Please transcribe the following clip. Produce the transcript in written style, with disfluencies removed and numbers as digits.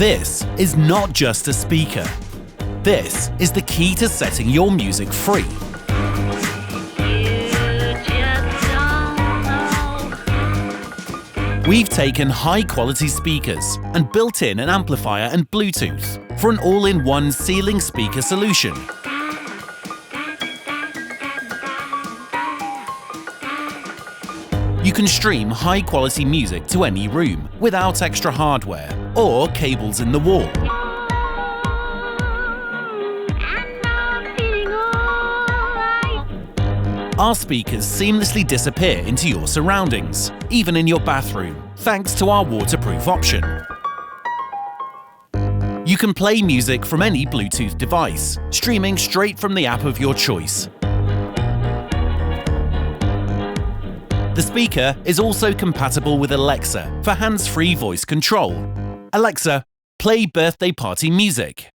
This is not just a speaker. This is the key to setting your music free. We've taken high-quality speakers and built in an amplifier and Bluetooth for an all-in-one ceiling speaker solution. You can stream high-quality music to any room without extra hardware or cables in the wall. Our speakers seamlessly disappear into your surroundings, even in your bathroom, thanks to our waterproof option. You can play music from any Bluetooth device, streaming straight from the app of your choice. The speaker is also compatible with Alexa for hands-free voice control. Alexa, play birthday party music.